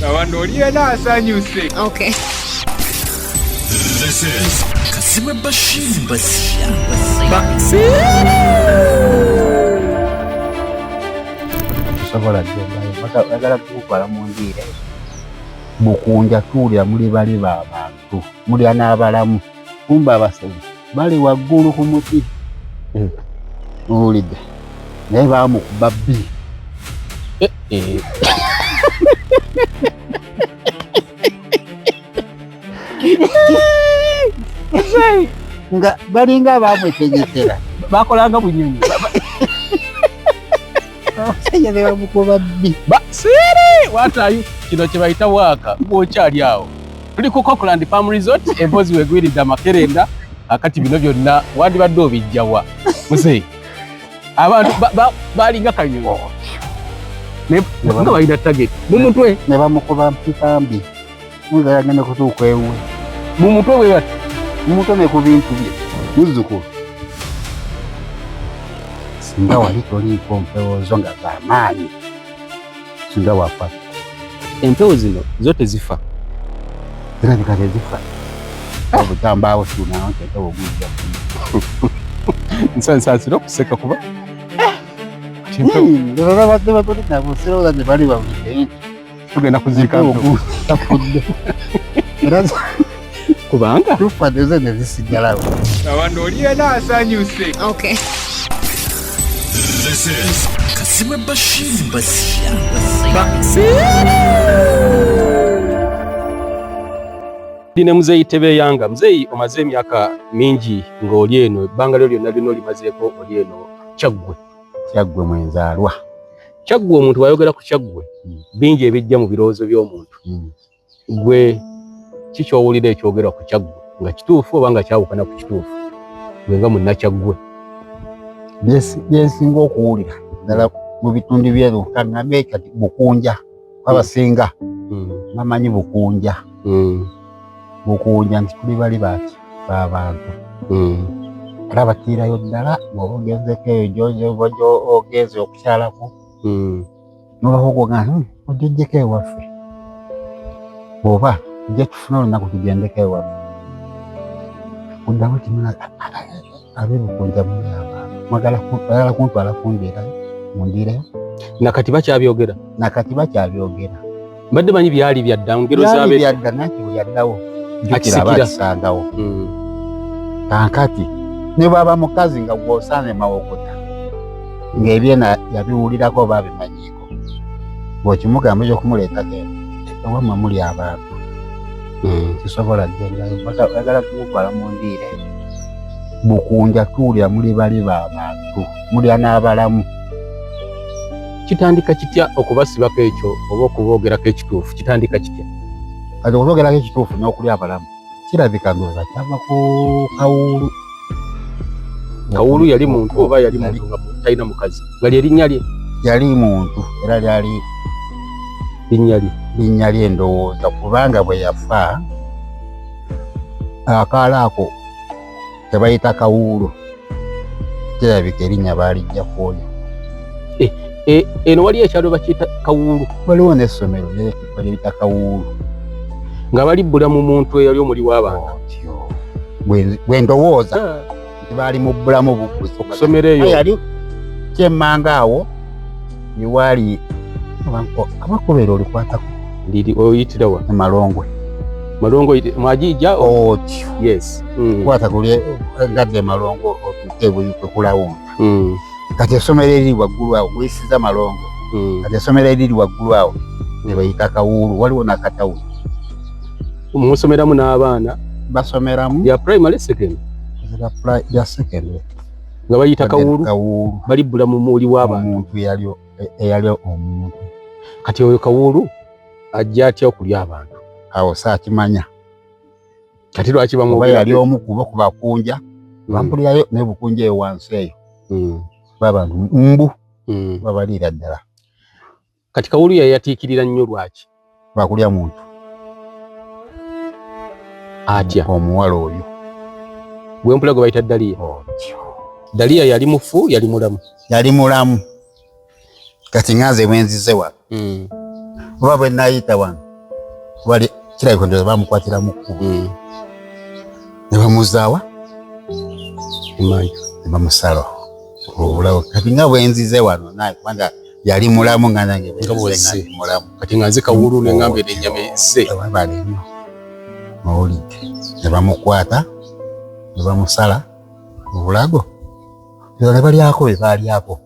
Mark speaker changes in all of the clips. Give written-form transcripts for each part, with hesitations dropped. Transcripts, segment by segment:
Speaker 1: abantu oliena asanyuse.
Speaker 2: Okay.
Speaker 3: This is Kasime Bashir Basia.
Speaker 4: Sobola genda bagala kukwala mu ndire bukunja tulya muli bali b'abantu mulya n'abalamu kumba abasawo bali waggulu ku muti ulide naye bamukuba bbi nga balinga bamwetegekera
Speaker 5: bakolanga bunyonyi
Speaker 4: abasajja ne bamukuba bbi
Speaker 5: basiri watayu kino kye bayita waaka bwokyali awo tuli ku Cockland Palm Resort empozi wegwiridde amakerenda akati bino byonna wandibadde obijjawa muzeyi abantu balinga kanyonyi nga balina target mu mutwe
Speaker 4: ne bamukuba mpikambi nga agenda kutuuka ewe
Speaker 5: mu mutwe we bati
Speaker 4: mu mutwe ne ku bintu bye muzzukulu singa wali toliiko mpewo zo nga z'amaanyi singa wafa
Speaker 5: empewo zino zo tezifa
Speaker 4: zirabika tezifa obutambaawo tunawo nteekewo gujja
Speaker 5: nsansasira okuseka kuba
Speaker 4: babadde batolinabusiroza ne bali bawulire
Speaker 5: tugenda kuziika
Speaker 4: tafudde era
Speaker 5: kubanga
Speaker 4: tufa nezo ne zisigalawo
Speaker 1: abantu oliena asanyuse.
Speaker 2: Okay.
Speaker 3: This is Kasime Bashir Basia.
Speaker 5: Dine muzeyi Tebeyanga. Muzeyi omaze emyaka mingi ng'oli eno, ebbanga lyo lyonna lino limazeeko oli eno Kyaggwe.
Speaker 4: Kyaggwe mwenzaalwa.
Speaker 5: Kyaggwe omuntu wayogera ku Kyaggwe bingi ebijja mu birowoozo by'omuntu. Gwe kikyowulira ekyogerwa ku Kyaggwe nga kituufu oba nga kyawukana ku kituufu gwe nga munnakyaggwe?
Speaker 4: Byensinga okuwulira ddala mu bitundu byeruka ngambe kati bukunja abasinga bamanyi bukunja bukunja nti tuli bali bati b'abantu era batiirayo ddala ng'oba ogezeko eyo ogeze okukyalako nobahogoga ojjojjeko ewaffe oba ojja tufuna olunaku tugendeko ewaffe kuddamu timuna abeebukunja muli abantu mwagala kuntwala kundiirayo mundireyo
Speaker 5: nakati bakyabyogerera mbadde manyi byali byadda ngero zaabe
Speaker 4: byadda nanti bwe yaddawo jjukira abakisangawo kankati ne bwaba mukazi nga gwosaane mawokota ng'ebyena yabiwulirako oba abimanyiiko bw'okimugamba ekyokumuleetako ewamwe muli abantu kisobola ggendayo bagala kumutwala mu ndiire bukunja tuulya muli bali b'abantu mulya n'abalamu.
Speaker 5: Kitandika kitya okubasibako ekyo oba okuboogerako ekituufu kitandika kitya?
Speaker 4: Kati okuboogerako ekituufu n'okulya abalamu kirabika nga bakyava ku Kawuulu.
Speaker 5: Kawuulu yali muntu oba yali muntu nga talina mukazi? Gali erinnya lye?
Speaker 4: Yali muntu era lyali linnya lye ndowooza kubanga bwe yafa akaala ako tebayita Kawuulu kirabika erinnya baalijjako oyo.
Speaker 5: Eno wali ekyalo bakiyita Kawuulu?
Speaker 4: Waliwo n'essomero lyeyita Kawuulu
Speaker 5: nga balibbula mu muntu eyali omuli w'abantu.
Speaker 4: Bwe ndowooza nti baali mu bbulamu bubbuzi
Speaker 5: okusomera eyo
Speaker 4: yali kyemmanga awo niwaali amakobero olikwatako
Speaker 5: oyitira wa?
Speaker 4: Malongwe
Speaker 5: mwagijja? Yes.
Speaker 4: kwata kulye gadde Malongo otuuke buyuke kulawonga kati essomero eriri waggulu awo wesiza Malongo kati essomero eriri waggulu awo ne bayita Kawuulu. Waliwo n'akatawuni
Speaker 5: musomeramu n'abaana
Speaker 4: basomeramu
Speaker 5: ya primary secondary nga bayita Kawuulu balibbula mu muli w'abantu
Speaker 4: eyali omuntu.
Speaker 5: Kati oyo Kawuulu ajja atya okulya abantu?
Speaker 4: Awo saakimanya
Speaker 5: kati lwaki
Speaker 4: oba yali omu ku bakunja bampulirayo ne bukunja eyo wansi eyo babantu mbu babaliira ddala.
Speaker 5: Kati Kawuulu yayatiikirira nnyo lwaki?
Speaker 4: Lwakulya muntu
Speaker 5: atya
Speaker 4: omuwala oyo
Speaker 5: gwe mpula gwe bayita Daliya. Daliya yali mufu yali mulamu?
Speaker 4: Yali mulamu. Kati nganze bwenzize wano oba bwe nayita wano wali kirabika ndio bamukwatira mu kkubo ne bamuzaawa
Speaker 5: imanyi
Speaker 4: bamusalo obulawo kati nga bwenzize wano naye kubanga yali mulamu nga nange mulamu
Speaker 5: kati nga nze Kawulu ne ngamba ennyama ezze
Speaker 4: abali mawulidde ne bamukwata ne bamusala obulago ne balyako be baalyako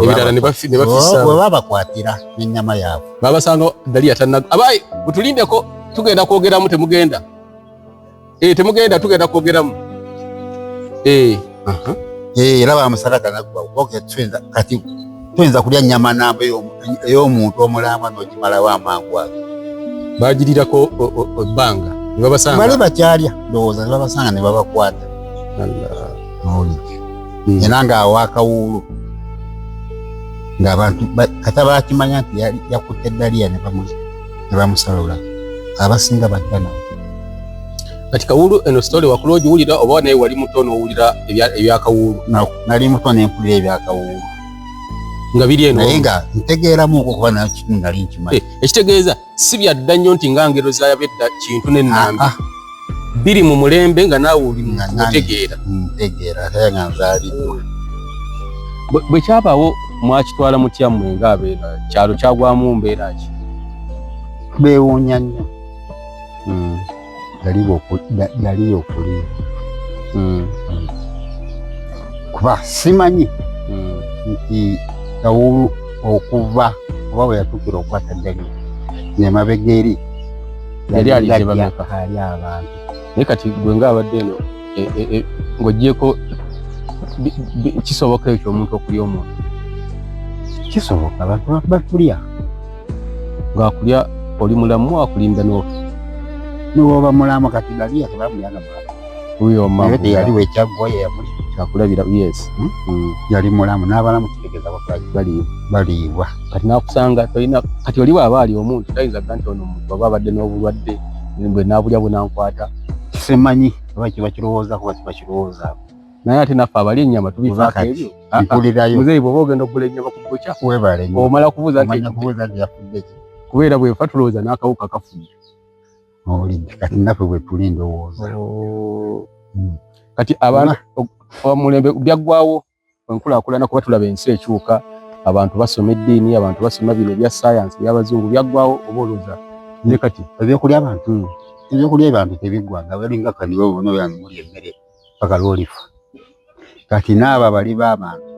Speaker 5: ebirala ne bafissa
Speaker 4: bwe babakwatira n'ennyama yaabwe
Speaker 5: babasanga dali yatannaga abayi butulindeko tugenda kwogeramu temugenda temugenda tugenda kwogeramu
Speaker 4: era bamusalaga naggwa kati tuyinza kulya nnyama namba ey'omuntu omulamba n'ogimalawo amangu ago
Speaker 5: bagirirako ebbanga ne babasanga
Speaker 4: bali bakyalya ndowooza ne babasanga ne babakwata era ng'awo Akawulu ng'abantu kata baakimanya nti yakutte Daliya ne bamusalula abasinga bajja nawe
Speaker 5: kati Kawulu eno story wakulu ogiwulira oba naye wali muto n'owulira ebya Kawulu
Speaker 4: nali muto ne mpulira ebya Kawulu
Speaker 5: nga biri eno
Speaker 4: naye nga ntegeeramuko kuba nayo kitundu nali nkimanyi
Speaker 5: ekitegeeza si byadda nnyo nti nga ngero zayabedda kintu n'ennambi biri mu mulembe nga naawe oli mutegeera
Speaker 4: ntegeera ate nga nzaaliddwa
Speaker 5: bwe kyabaawo mwakitwala mutya mmwe ng'abeera kyalo kyagwamu mbeera ki
Speaker 4: beewuunya nnyo yali okuliira kuba simanyi nti Kawulu okuva oba bwe yatuukira okukwata Daliya n'emabega eri
Speaker 5: yali alije bameka
Speaker 4: ali abantu
Speaker 5: naye kati gwe ng'abadde eno ng'oggyeko kisoboka ekyo omuntu okulya omuntu
Speaker 4: kisoboka abantu bakulya
Speaker 5: ng'akulya oli mulamu akulinda n'ofa
Speaker 4: niwoba mulamu kati Daliya tebamulyanga mulamu
Speaker 5: huyo
Speaker 4: naye teyaliwo ekyaggwayo yamuli
Speaker 5: kyakulabira yes
Speaker 4: yali mulamu n'abalamu kitegeeza baliibwa
Speaker 5: kati nakusanga tolina kati oli bw'aba ali omuntu tayinza ga nti ono omuntu aba abadde n'obulwadde bwe naabulya bunankwata
Speaker 4: simanyi oba kiba kirowooza kuba kiba kirowooza
Speaker 5: naye ate naffe abali ennyama tubifaako ebyo
Speaker 4: mpulirayo
Speaker 5: muzeeyi bw'oba ogenda okugula ennyama ku bukya
Speaker 4: webale
Speaker 5: omala kubuuza
Speaker 4: nti yafudde ki
Speaker 5: kubeera bwefa tulowooza n'akawuka kafudde
Speaker 4: owulidde kati naffe bwe tuli ndowooza
Speaker 5: kati abantu omulembe byaggwawo enkulaakulana kuba tulaba ensi ekyuka abantu basoma eddiini abantu basoma bino ebya saayansi eby'abazungu byaggwawo oba olowooza ne kati
Speaker 4: ebyokulya abantu tebiggwanga balinga kaniwe bono yanmuli emmere paka lwolifa kati naaba bali b'abantu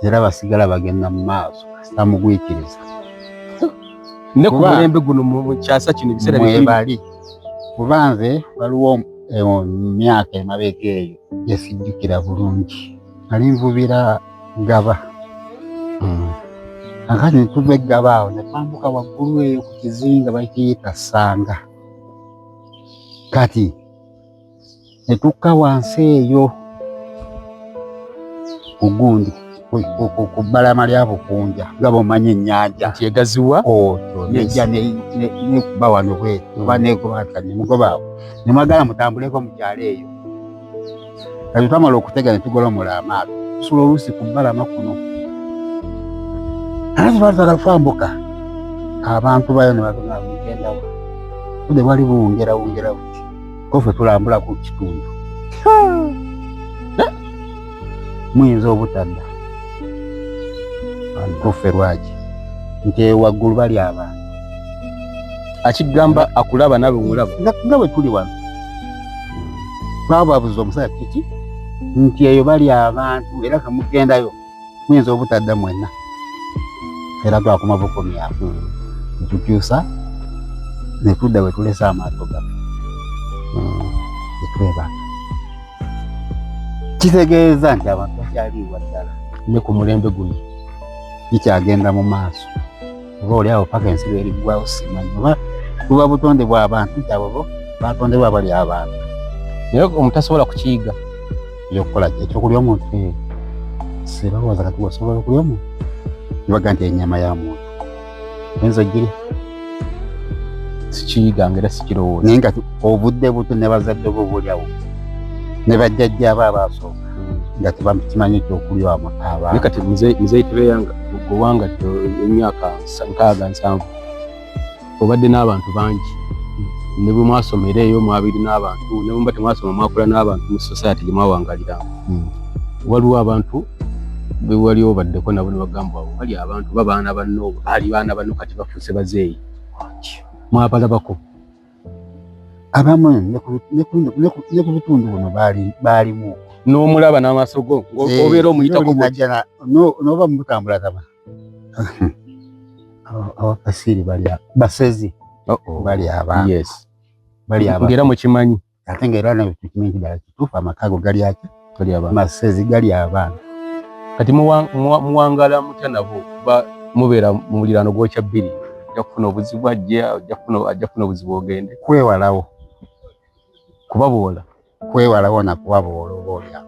Speaker 4: era basigala bagenda mu maaso sitamugwikiriza
Speaker 5: ne ku mulembe guno mu kyasa kino ebiseera
Speaker 4: mwebali kuba nze waliwo myaka emabega eyo yesijjukira bulungi nali nvubira Gaba akati netuva eGaba awo ne twambuka waggulu eyo ku kizinga bakiyita Sanga kati netukka wansi eyo ku gundi ku bbalama lya Bukunja nga bw'omanyi ennyanja
Speaker 5: nti egaziwa
Speaker 4: otyo nejja nekuba wano bwetu oba negoba nemugoba awo nemwagala mutambuleko mu kyalo eyo kati twamala okutega ne tugolomola amaato tusula oluusi ku bbalama kuno ate twali twagala twambuka abantu bayo ne bagenda mugendawo budde bwali buwungera buti kofe tulambula ku kitundu muyinza obutadda kofe lwaki nti waggulu bali abantu
Speaker 5: akigamba akulaba nawe omulaba
Speaker 4: nga bwe tuli wano twababuza omusajja kiki nti eyo bali abantu era kamugendayo muyinza obutadda mwenna era twakoma bukomi apo netukyusa netudda we tulesa amaato gaffe etwebaka kitegeeza nti abantu bakyaliibwa ddala
Speaker 5: ne ku mulembe guno
Speaker 4: bikyagenda mu maaso oba oli awo paka ensi lweriggwawo simanyi oba buba butonde bw'abantu nti abo batondebwa bali abantu
Speaker 5: naye omuntu asobola kukiyiga
Speaker 4: ekyokukola ekyokulya omuntu sebawooza kati wasobola okulya omuntu kibaga nti ennyama ya muntu oyinza ogirya
Speaker 5: sikiyiganga era sikirowooza
Speaker 4: naye nga obudde buto ne bazadde bo bulyawo ne bajjajja abo abaasooka nga tebakimanyi ekyokulya abantu
Speaker 5: naye kati muzeeyi tebeyanga gowanga emyaka 67 obadde n'abantu bangi ne bwe mwasomera eyo mwabiri n'abantu ne bwe temwasoma mwakula n'abantu mu society gye mwawangalira waliwo abantu be wali obaddeko nabo ne bagamba wali abantu babaana banno ali baana banno kati bafuuse bazeeyi mwabalabako
Speaker 4: abamu ne ku bitundu buno baalimu
Speaker 5: n'omulaba n'amaaso go obeera omuyitako
Speaker 4: n'oba mutambula taba abapasiri basezi bali abantu
Speaker 5: ngera mukimanyi
Speaker 4: ate ng'era tukimanyi ddala kituufu amakago gali aki masezi gali abaana
Speaker 5: kati muwangala mutya nabo kuba mubeera mu muliraano gwokya bbiri ojja kufuna obuzibu ajja kufuna obuzibu ogende
Speaker 4: kwewalawo
Speaker 5: kubaboola
Speaker 4: na kubaboola oba olya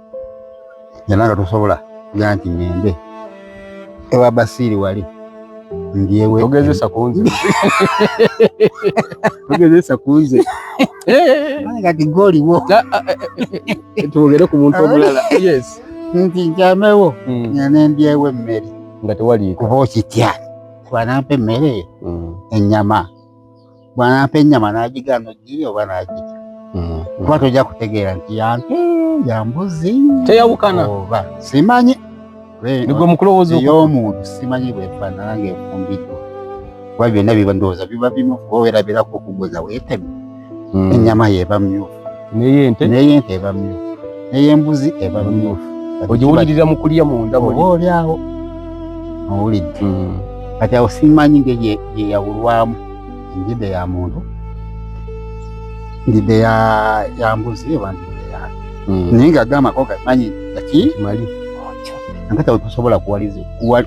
Speaker 4: era nga tosobola kugaa nti ngende ewa Basiiri wali ndyewe
Speaker 5: togezesa kunze
Speaker 4: kati goliwo
Speaker 5: twogere ku muntu omulala
Speaker 4: nti nkyamewo ngende ndyewe emmere
Speaker 5: nga tewaliiko
Speaker 4: kuba okitya bwanampa emmere ennyama bwanampa ennyama n'agigana ogirya oba n'agirya kuba tojja kutegeera nti yantu yambuzi
Speaker 5: teyawukana
Speaker 4: oba simanyi
Speaker 5: nigwe mukulowooza
Speaker 4: ey'omuntu simanyi bwefaanana ng'efumbiddwa kuba byonna biba ndowooza biba bimu kuba weerabirako okugweza weeteme ennyama y'eba myufu n'ey'ente eba myufu n'ey'embuzi eba myufu
Speaker 5: ogiwulirira mu kulya munda
Speaker 4: oba oli awo owulidde kati awo simanyi nge yeyawulwamu enjidde ya muntu ndidde ya mbuzi oba ndidde yange naye ng'agamako gamanyi gaki
Speaker 5: mali
Speaker 4: nakati awo tosobola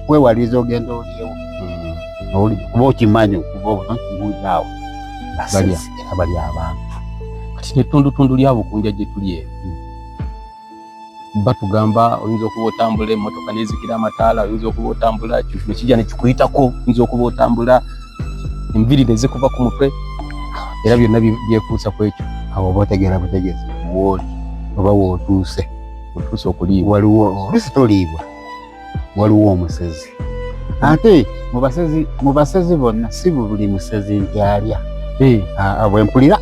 Speaker 4: kwewaliza ogenda olyewo kuba okimanyi okuva obunokimuulyaawo basezi era bali abantu
Speaker 5: kati netundutundu lya Bukunja gye tuli eyo batugamba oyinza okuba otambula emmotoka nezikira amataala oyinza okuba otambula kintu nekijja nekikuyitako oyinza okuba otambula enviri nezikuva ku mutwe era byonna byekuusa ku ekyo
Speaker 4: awo oba otegeera butegeezi wooli oba wootuuse
Speaker 5: okuliibwa
Speaker 4: waliwo oluusi toliibwa waliwo omusezi ate mu basezi bonna si buli musezi nti alya bwempulira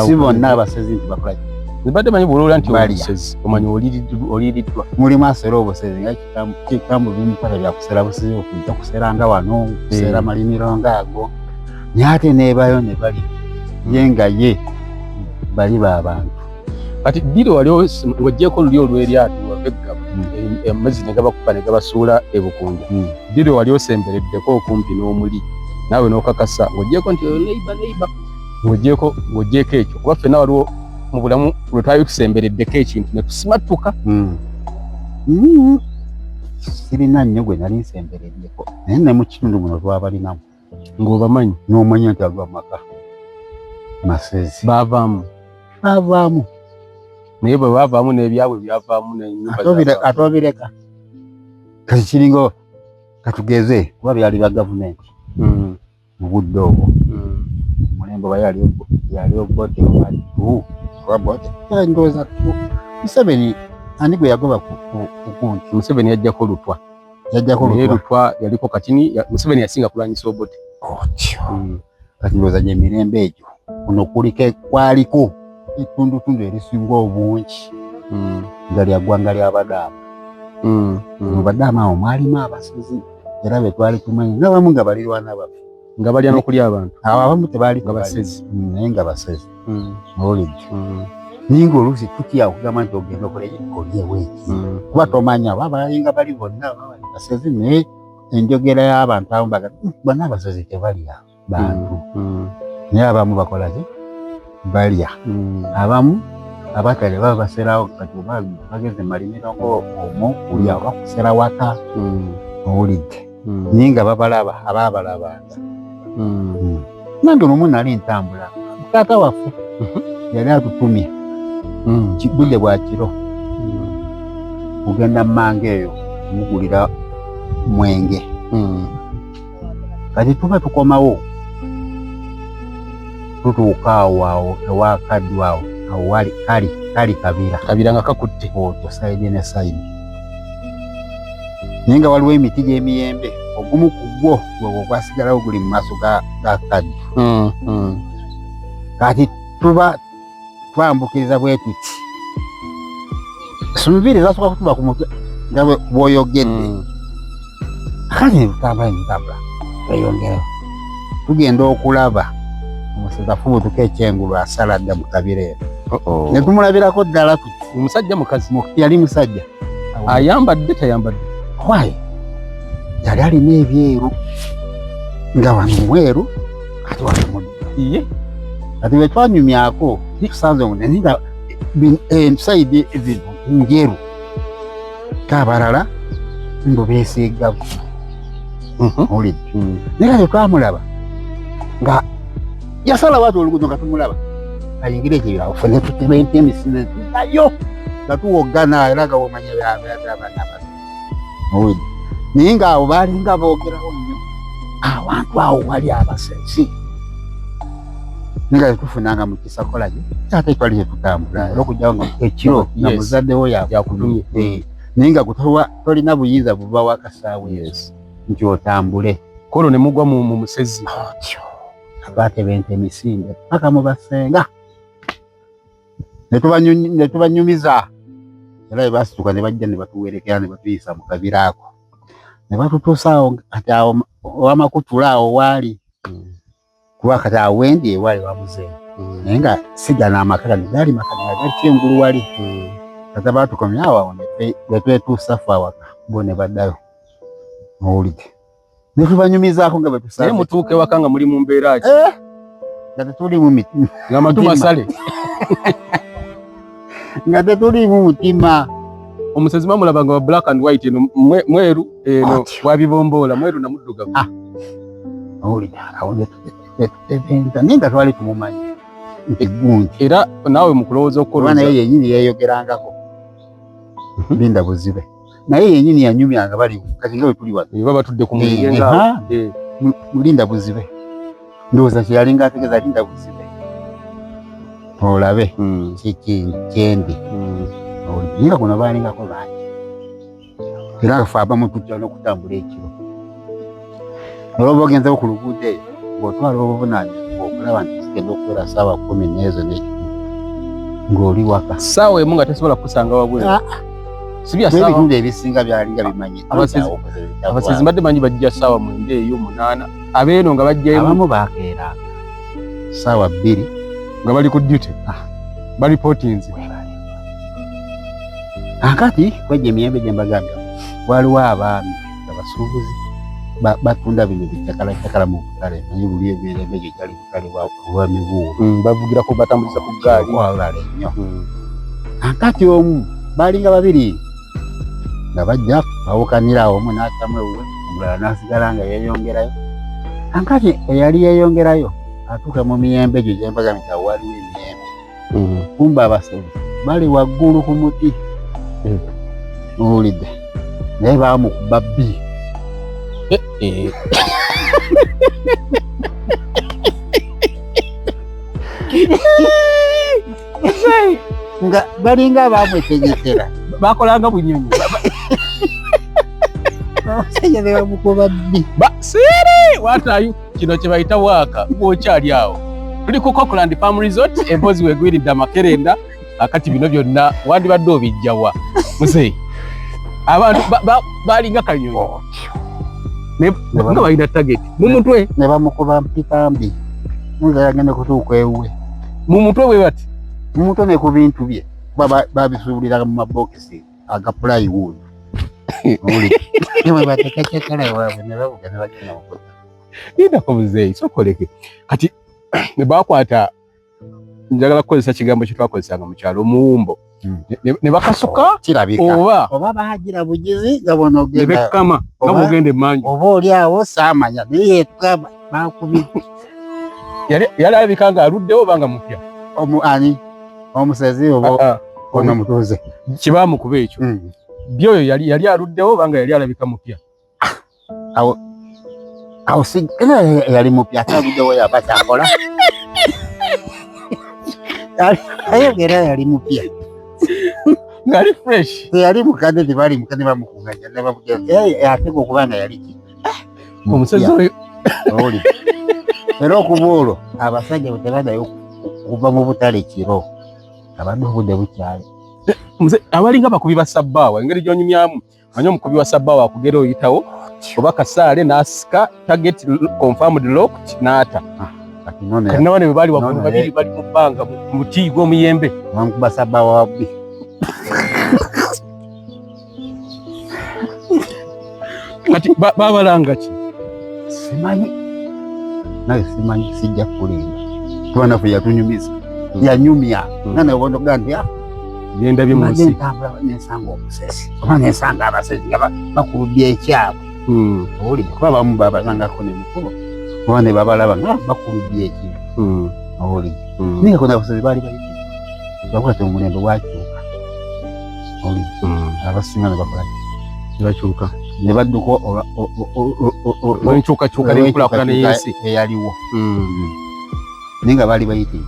Speaker 4: si bonna abasezi nti bakola
Speaker 5: zibadde manyi bwoloola nti omusezi omanyi oliiriddwa
Speaker 4: mulimu asera obusezi nga kikambu bimukwata byakusera busezi okujja kuseranga wano kusera malimiro ngaago naye ate neebayo ne bali ye nga ye bali b'abantu
Speaker 5: kati ddiro waliwo ng'oggyeko luli olw'eryato wavegga amazzi ne gabakuba ne gabasuula e Bukunja ddiro wali osembereddeko okumpi n'omuli naawe n'okakasa ng'oggyeko nti oyo neiba ng'oggyeko ekyo kuba ffenna waliwo mu bulamu lwe twali tusembereddeko ekintu ne tusimatuka
Speaker 4: sirina nnyo gwe nali nsembereddeko naye ne mu kitundu muno twabalinamu
Speaker 5: ng'obamanyi
Speaker 4: n'omanyi nti agwa maka masezi
Speaker 5: baavaamu naye bwe baavaamu n'ebyabwe byavaamu n'ennyumba
Speaker 4: ate obireka kati kiringo katugeze kuba byali bya gavumenti mu budde obwo omulembe oba yali obote obabote ndowooza Museveni ani gwe yagoba kukunti
Speaker 5: Museveni yajjako lutwa naye lutwa yaliko katini Museveni yasinga kulwanyisa obote
Speaker 4: otyo kati ndowooza gyemirembe egyo kuno kwaliko etundutundu erisinga obungi nga lyaggwanga ly'Abadaama mu Badaama awo mwalimu abasezi era be twali tumanyi n'abamu nga balirwana baffe
Speaker 5: nga balya n'okulya abantu
Speaker 4: abamu tebaali
Speaker 5: basezi
Speaker 4: naye nga basezi olidde naye ng'oluusi tutya okugamba nti ogenda okolyewo eki kuba tomanya aba balinga bali bonna basezi naye enjogera y'abantu abamu baga bonna abasezi tebalya bantu naye abamu bakola ki balya abamu abatale baba baserawo kati oba bageze malimiro ng'omwo kulya oba kusera waka owulidde naye nga babalaba abaabalabanga nange lumu nali ntambula taata waffe yali atutumye budde bwa kiro kugenda Mmange eyo mugulira mwenge kati tuba tukomawo tutuuka awo ewa Kaddu awo wali kali kabira
Speaker 5: nga kakutte
Speaker 4: otyo sayidi ne sayidi naye nga waliwo emiti gy'emiyembe ogumu ku gwo gwe gwasigalawo guli mu maaso ga kaddu. Kati tuba twambukiriza bwe tuti. Sumubiri zasooka kutuba ku mutwe nga bw'oyogedde. Kale ntambula tweyongerayo. Tugenda okulaba omusajja fubutuka ekyengulu asala dda mu kabira eno. Ne tumulabirako ddala tuti.
Speaker 5: Omusajja mukazi.
Speaker 4: Yali musajja.
Speaker 5: Ayambadde tayambadde?
Speaker 4: Why? Yali alina ebyeru nga wano mweru ate wano muddo.
Speaker 5: Iye.
Speaker 4: Kati bwe twanyumyako tusanze omunene nga ensaidi ezino njeru kaabalala mbu beesiigako. Olidde. Naye kati twamulaba nga yasala watu oluguudo nga tumulaba ayingira ekibira ofune tuteba ente emisinde nayo nga tuwoggana era nga womanya byabanaaba. Olidde. Naye ng'awo baalinga boogerawo nnyo awantu awo wali abasensi nga tufunanga mu kisakolage ate twali tetutambula era okujjawo nga ekiro nga muzaddewo yakutumye naye nga tolina buyinza buva wakasaawe nti otambule.
Speaker 5: Kolo ne mugwa mu musezi
Speaker 4: abaateba ente emisinde paka mu basenga ne tubanyumiza era bwe baasituka ne bajja ne batuwerekera ne batuyisa mu kabira ako ne batutuusa awo kati awo owamakutula awo waali kuba kati awo wendi ewaali wamuzenga naye nga sigana amakakani gaali makani nga gali kyengulu wali kati baatukomya awo ne twetuusa ffe awaka bo ne baddayo. Owulidde. Ne tubanyumizaako nga bwe tusaze.
Speaker 5: Naye mutuuke waka nga muli mu mbeera ki?
Speaker 4: Nga tetuli mu mitima.
Speaker 5: Nga matu masale.
Speaker 4: Nga tetuli mu mutima.
Speaker 5: Omusezi mamulaba nga black and white eno mweru eno wabibomboola mweru na muddugavu.
Speaker 4: Owulidde. Awo netubenta naye nga twali tumumanyi nti gundi.
Speaker 5: Era naawe mu kulowooza okukolooza.
Speaker 4: Naye yennyini yeeyogerangako. Linda Buzibe. Naye yennyini yanyumyanga bali kati nga bwe tuli wano.
Speaker 5: Baba batudde ku muyenga.
Speaker 4: Linda Buzibe. Ndowooza kye yalinga ategeeza Linda Buzibe. Olabe kyendi. Naye nga guno baalingako bangi. Era ffe abamu tujja n'okutambula ekiro. Olwoba ogenzewo ku luguudo eyo ng'otwala obuvunaanyizibwa okulaba nti zigenda okubeera ssaawa 10 n'ezo n'ekitundu ng'oli waka.
Speaker 5: Ssaawa emu nga tesobola kukusanga wabweru. Sibya ssaawa.
Speaker 4: Ebitundu ebisinga byalinga bimanyi.
Speaker 5: Abasezi mbadde manyi bajja ssaawa 9 eyo 8. Abeeno nga bajja emu.
Speaker 4: Abamu baakeera ssaawa 2
Speaker 5: nga bali ku duty. Bali potinzi.
Speaker 4: Akati kwejja emiyembe gye mbagambya waliwo abaami abasuubuzi batunda bino bicakalacakala mu butale naye buli emirembe gye gyali butale bwa mibuulo
Speaker 5: bavugirako batambuliza ku gaali
Speaker 4: walala ennyo. Akati omu baalinga babiri nga bajja bawukanira omu n'atamu ewuwe omulala n'asigala nga yeeyongerayo. Akati eyali yeeyongerayo atuuka mu miyembe gyo gye mbagambye nti awo waliwo emiyembe. Kumba abasezi bali waggulu ku muti. Owulidde. Naye baamukuba bbi. Nga balinga baamwetegekera.
Speaker 5: Bakolanga bunyonyi.
Speaker 4: Omusajja ne bamukuba bbi.
Speaker 5: Siri watayu kino kye bayita waaka bw'okyali awo. Tuli ku Cockland Farm Resort empozi wegwiridde Amakerenda. Akati bino byonna wandibadde obijjawa muzeyi abantu balinga kanyonyi nga balina target mu mutwe
Speaker 4: ne bamukuba mpikambi nga yagenda kutuuka ewuwe
Speaker 5: mu mutwe bwe bati
Speaker 4: mu mutwe ne ku bintu bye babisuubulira mu mabokisi aga plywood. Ewe batekacakala ewaabwe ne bavuga ne bagenda okuta.
Speaker 5: Lindako muzeyi sokoleke kati ne bakwata njagala kukozesa kigambo kye twakozesanga mu kyalo omuwumbo ne bakasuka oba
Speaker 4: baagira bugizi nga bona ogenda
Speaker 5: ne bekkama nga mugenda emmanju
Speaker 4: oba oli awo saamanya naye tukaba bakubi
Speaker 5: yali alabika nga aluddewo oba nga mupya
Speaker 4: ani omusezi oba ono mutuuze
Speaker 5: kibaamu kuba ekyo byoyo yali aluddewo oba nga yali alabika mupya
Speaker 4: awo si yali mupya ate aluddewo yaba kyakola ayogera yali mupya
Speaker 5: ngali fresh
Speaker 4: yali mukadde tebali mukadde bamukunganya ne bamugira ateka okuba nga yali ki
Speaker 5: Omusezi oyo
Speaker 4: oli era okubuulo abasajja bwe tebaddayo kuva mu butale kiro abadde obudde bukyali.
Speaker 5: abalinga bakubi ba sabbaawa engeri gy'onyumyamu manyi omukubi wa sabbaawa akugera oyitawo oba kasaale n'asika target confirmed locked n'ata kati nabone bwe baali waggulu babiri bali mu bbanga mu muti gw'omuyembe
Speaker 4: bamukuba sabbaawa wabbi.
Speaker 5: kati babalanga ki
Speaker 4: simanyi naye simanyi sijja kulinda kuba naffe yatunyumiza yanyumya nga nawonoga nti
Speaker 5: byendabye mu nsi
Speaker 4: ntambula nensanga omusezi oba nensanga abasezi nga bakulubya ekyabwe oli kuba bamu babasangako ne mukulu oba ne babalaba nga bakulubya ekintu oli naye kona abasezi baali bayitire bakuba ti omulembe gwakyuka oli abasinga ne bakola
Speaker 5: bakyuka
Speaker 4: ne badduka
Speaker 5: enkyukakyuka n'enkulaakulana y'ensi
Speaker 4: eyaliwo naye nga baali bayitire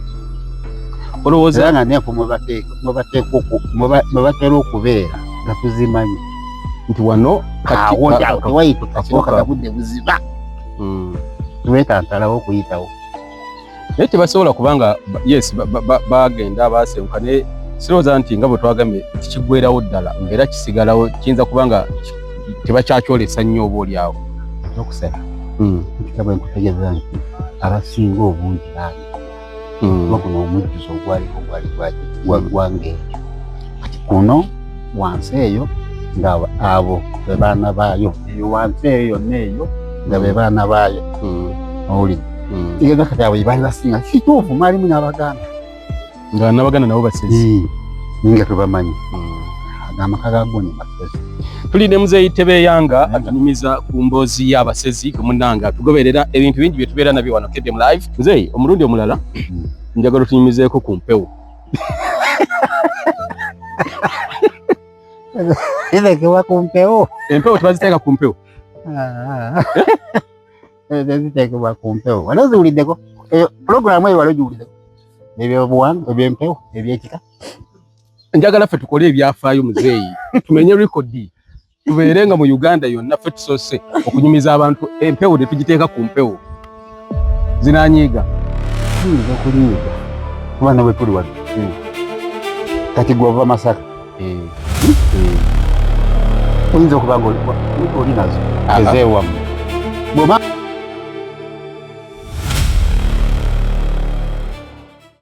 Speaker 5: olowooza
Speaker 4: era nga neeko mwe batera okubeera nga tuzimanyi
Speaker 5: nti wano
Speaker 4: katiwayitikakiwa katagudde buziba tuwetantalawo okuyitawo
Speaker 5: naye tebasobola kubanga yes bagenda baseruka naye sirowooza nti nga bwe twagambye kikiggwerawo ddala mbeera kisigalawo kiyinza kubanga tebakyakyolesa nnyo oba olyawo
Speaker 4: okusera ntika bwe nkutegeeza nti abasinga obungi baali bakuno omujjuzo ogwaliko gwali gwangeekyo kati kuno wansi eyo nga abo be baana baayo eyo wansi eyo yonna eyo nga be baana baayo owulire era kati abo baali basinga kituufu mwalimu n'abaganda
Speaker 5: nga n'abaganda nabo basezi
Speaker 4: nga tubamanyi amaka gago ne basezi.
Speaker 5: Tuli ne muzeeyi Tebeyanga atunyumiza ku mboozi y'abasezi kumunanga tugoberera ebintu bingi bye tubeera nabyo wano KDM Live. Muzeeyi omulundi omulala njagala tunyumizeeko ku mpewo.
Speaker 4: Ziteekebwa ku mpewo?
Speaker 5: Empewo tebaziteeka ku mpewo?
Speaker 4: Ziteekebwa ku mpewo. Wali oziwuliddeko? Pulogulaamu eyo wali ogiwuliddeko? Ebyobuwangwa, eby'empewo, eby'ekika?
Speaker 5: Njagala ffe tukole ebyafaayo muzeeyi tumenye rekodi tubeere nga mu Uganda yonna ffe tusoose okunyumiza abantu empewo ne tugiteeka ku mpewo zinanyiiga
Speaker 4: tuyinza okuliiga kuba nabwe tuli wano kati gwova Masaka oyinza okuba nga oli nazo ezeewamu